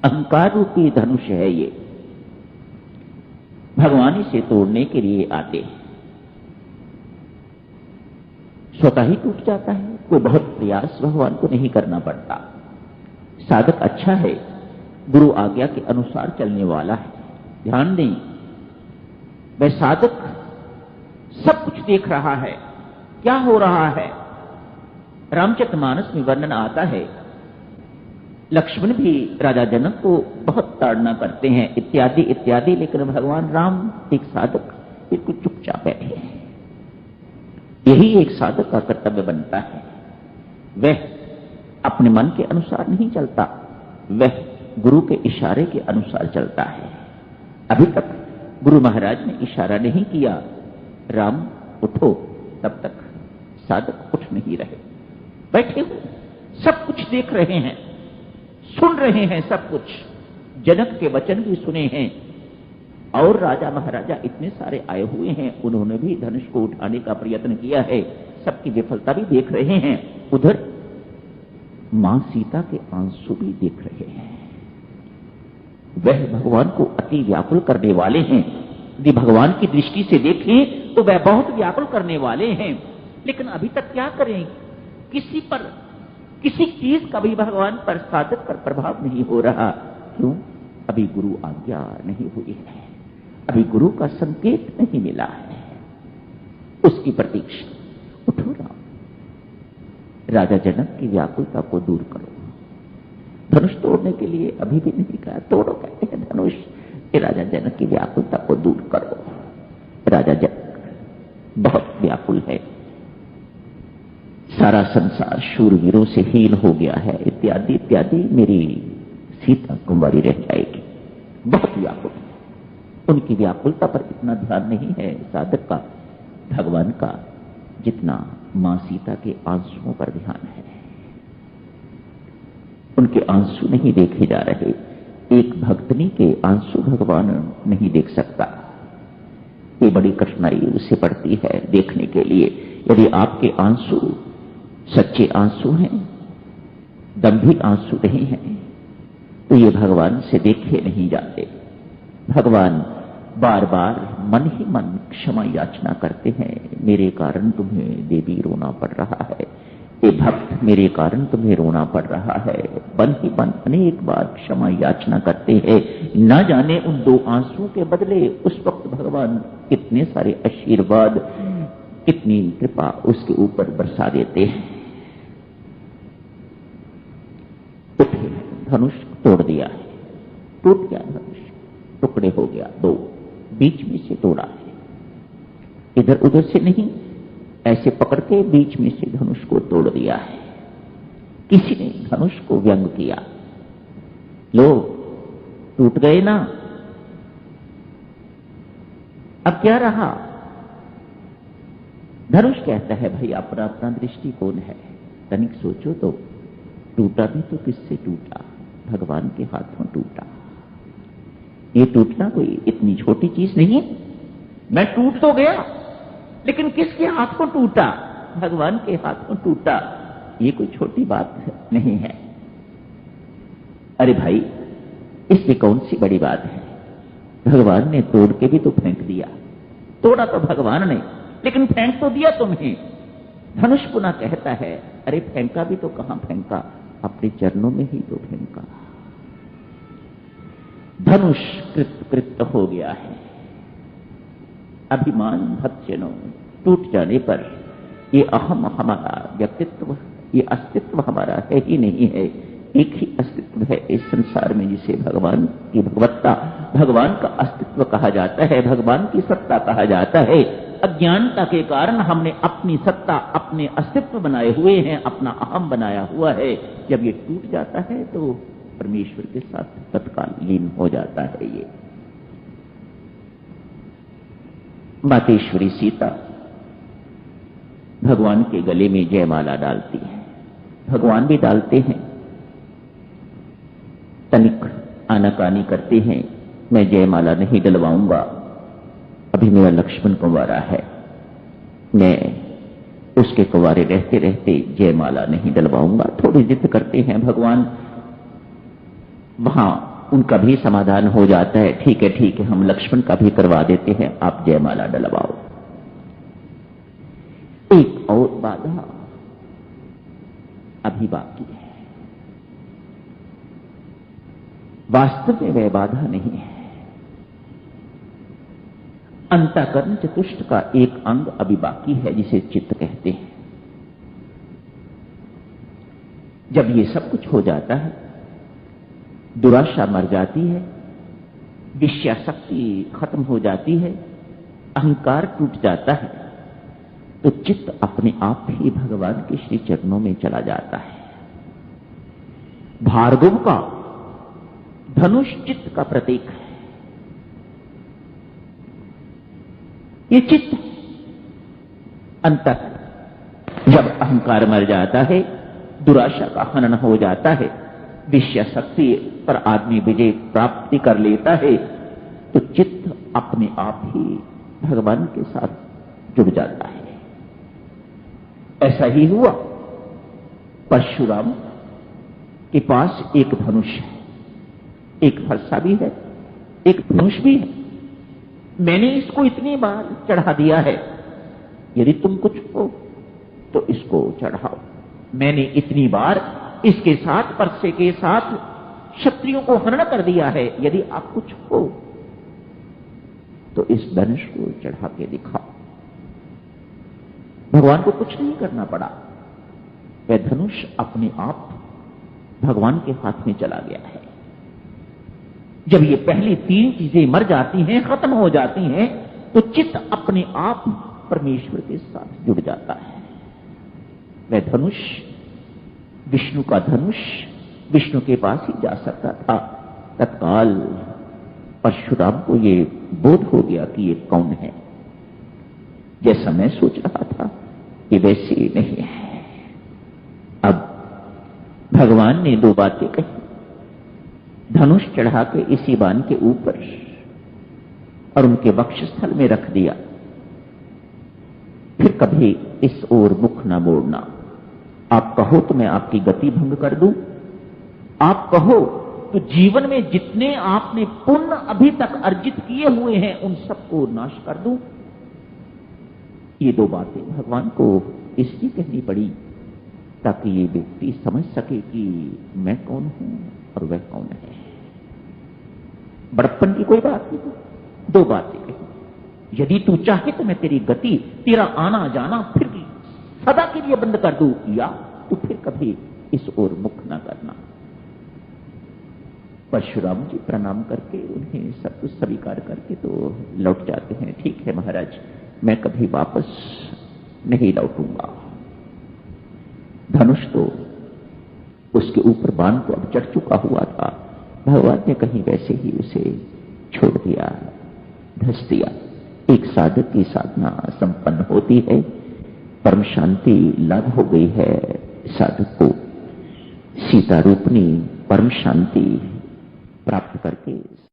अहंकार रूपी धनुष है ये। भगवान इसे तोड़ने के लिए आते हैं, स्वतः ही टूट जाता है। कोई बहुत प्रयास भगवान को नहीं करना पड़ता। साधक अच्छा है, गुरु आज्ञा के अनुसार चलने वाला है। ध्यान दें, वह साधक सब कुछ देख रहा है, क्या हो रहा है। रामचरितमानस में वर्णन आता है, लक्ष्मण भी राजा जनक को बहुत ताड़ना करते हैं इत्यादि इत्यादि, लेकिन भगवान राम एक साधक बिल्कुल चुपचाप बैठे हैं। यही एक साधक का कर्तव्य बनता है। वह अपने मन के अनुसार नहीं चलता, वह गुरु के इशारे के अनुसार चलता है। अभी तक गुरु महाराज ने इशारा नहीं किया, राम उठो, तब तक साधक उठ नहीं रहे, बैठे हुए सब कुछ देख रहे हैं, सुन रहे हैं सब कुछ। जनक के वचन भी सुने हैं और राजा महाराजा इतने सारे आए हुए हैं, उन्होंने भी धनुष को उठाने का प्रयत्न किया है, सबकी विफलता भी देख रहे हैं। उधर मां सीता के आंसू भी देख रहे हैं। वह भगवान को अति व्याकुल करने वाले हैं। यदि भगवान की दृष्टि से देखें तो वह बहुत व्याकुल करने वाले हैं, लेकिन अभी तक क्या करें, किसी पर किसी चीज का भी भगवान पर साधक पर प्रभाव नहीं हो रहा। क्यों? अभी गुरु आज्ञा नहीं हुई है, अभी गुरु का संकेत नहीं मिला है। उसकी प्रतीक्षा। उठो राम, राजा जनक की व्याकुलता को दूर करो। धनुष तोड़ने के लिए अभी भी नहीं कहा, तोड़ो कहते हैं धनुष, राजा जनक की व्याकुलता को दूर करो। राजा जनक बहुत व्याकुल है, सारा संसार शूरवीरों से हीन हो गया है इत्यादि इत्यादि, मेरी सीता कुंवारी रह जाएगी। बहुत व्याकुल है, उनकी व्याकुलता पर इतना ध्यान नहीं है साधक का, भगवान का, जितना मां सीता के आंसुओं पर ध्यान है। उनके आंसू नहीं देखे जा रहे। एक भक्तनी के आंसू भगवान नहीं देख सकता, ये बड़ी कठिनाई उसे पड़ती है देखने के लिए। यदि आपके आंसू सच्चे आंसू हैं, दम्भी आंसू नहीं हैं, तो ये भगवान से देखे नहीं जाते। भगवान बार बार मन ही मन क्षमा याचना करते हैं, मेरे कारण तुम्हें देवी रोना पड़ रहा है, ये भक्त मेरे कारण तुम्हें रोना पड़ रहा है। बन ही बन अनेक बार क्षमा याचना करते हैं। न जाने उन दो आंसुओं के बदले उस वक्त भगवान कितने सारे आशीर्वाद, कितनी कृपा उसके ऊपर बरसा देते हैं। उठे, धनुष तोड़ दिया है, टूट गया धनुष, टुकड़े हो गया, दो बीच में से तोड़ा है, इधर उधर से नहीं, ऐसे पकड़ के बीच में से धनुष को तोड़ दिया है। किसी ने धनुष को व्यंग किया, लो टूट गए ना, अब क्या रहा। धनुष कहता है भाई अपना अपना दृष्टिकोण है, तनिक सोचो तो, टूटा भी तो किससे टूटा, भगवान के हाथों टूटा। ये टूटना कोई इतनी छोटी चीज नहीं है। मैं टूट तो गया, लेकिन किसके हाथों टूटा, भगवान के हाथों टूटा। ये कोई छोटी बात नहीं है। अरे भाई, इससे कौन सी बड़ी बात है। भगवान ने तोड़ के भी तो फेंक दिया, तोड़ा तो भगवान ने, लेकिन फेंक तो दिया तुम्हें। धनुष पुनः कहता है, अरे फेंका भी तो कहां फेंका, अपने चरणों में ही तो फेंका। धनुष कृत हो गया है। अभिमान भक्तजनों टूट जाने पर ये अहम हमारा व्यक्तित्व, ये अस्तित्व हमारा है ही नहीं है। एक ही अस्तित्व है इस संसार में, जिसे भगवान की भगवत्ता, भगवान का अस्तित्व कहा जाता है, भगवान की सत्ता कहा जाता है। अज्ञानता के कारण हमने अपनी सत्ता, अपने अस्तित्व बनाए हुए हैं, अपना अहम बनाया हुआ है। जब ये टूट जाता है तो परमेश्वर के साथ तत्काल लीन हो जाता है। ये मातेश्वरी सीता भगवान के गले में जयमाला डालती है, भगवान भी डालते हैं, तनिक आनाकानी करते हैं, मैं जयमाला नहीं डलवाऊंगा, अभी मेरा लक्ष्मण कुंवारा है, मैं उसके कुंवारे रहते रहते जयमाला नहीं डलवाऊंगा। थोड़ी जिद करते हैं भगवान। वहां उनका भी समाधान हो जाता है। ठीक है, हम लक्ष्मण का भी करवा देते हैं, आप जयमाला डलवाओ। एक और बाधा अभी बाकी है। वास्तव में वह बाधा नहीं है। अंतःकरण चतुष्ट का एक अंग अभी बाकी है, जिसे चित्त कहते हैं। जब ये सब कुछ हो जाता है, दुराशा मर जाती है, विषयाशक्ति खत्म हो जाती है, अहंकार टूट जाता है, तो चित्त अपने आप ही भगवान के श्री चरणों में चला जाता है। भार्गव का धनुष चित्त का प्रतीक है। ये चित्त अंतः जब अहंकार मर जाता है, दुराशा का हनन हो जाता है, विषय शक्ति पर आदमी विजय प्राप्ति कर लेता है, तो चित्त अपने आप ही भगवान के साथ जुड़ जाता है। ऐसा ही हुआ। परशुराम के पास एक धनुष है, एक फरसा भी है, एक धनुष भी है। मैंने इसको इतनी बार चढ़ा दिया है, यदि तुम कुछ हो तो इसको चढ़ाओ। मैंने इतनी बार इसके साथ, परसे के साथ क्षत्रियों को हनन कर दिया है, यदि आप कुछ हो तो इस धनुष को चढ़ा के दिखाओ। भगवान को कुछ नहीं करना पड़ा, वह धनुष अपने आप भगवान के हाथ में चला गया है। जब ये पहली तीन चीजें मर जाती हैं, खत्म हो जाती हैं, तो चित्त अपने आप परमेश्वर के साथ जुड़ जाता है। वह धनुष, विष्णु का धनुष, विष्णु के पास ही जा सकता था। तत्काल परशुराम को ये बोध हो गया कि ये कौन है। जैसा मैं सोच रहा था ये वैसे ही नहीं है। अब भगवान ने दो बातें कही। धनुष चढ़ा के इसी बाण के ऊपर और उनके वक्षस्थल में रख दिया। फिर कभी इस ओर मुख न मोड़ना। आप कहो तो मैं आपकी गति भंग कर दूं, आप कहो तो जीवन में जितने आपने पुण्य अभी तक अर्जित किए हुए हैं उन सबको नाश कर दूं। ये दो बातें भगवान को इसलिए कहनी पड़ी ताकि ये व्यक्ति समझ सके कि मैं कौन हूं और वह कौन है। बड़प्पन की कोई बात नहीं, दो बातें कही। यदि तू चाहे तो मैं तेरी गति, तेरा आना जाना फिर सदा के लिए बंद कर दूं, या तू फिर कभी इस ओर मुख न करना। परशुराम जी प्रणाम करके उन्हें सब कुछ स्वीकार करके तो लौट जाते हैं। ठीक है महाराज, मैं कभी वापस नहीं लौटूंगा। धनुष तो उसके ऊपर बाण तो अब चढ़ चुका हुआ था। भगवान ने कहीं वैसे ही उसे छोड़ दिया, धस दिया। एक साधक की साधना संपन्न होती है, परम शांति लाभ हो गई है साधक को। सीता रूपनी परम शांति प्राप्त करके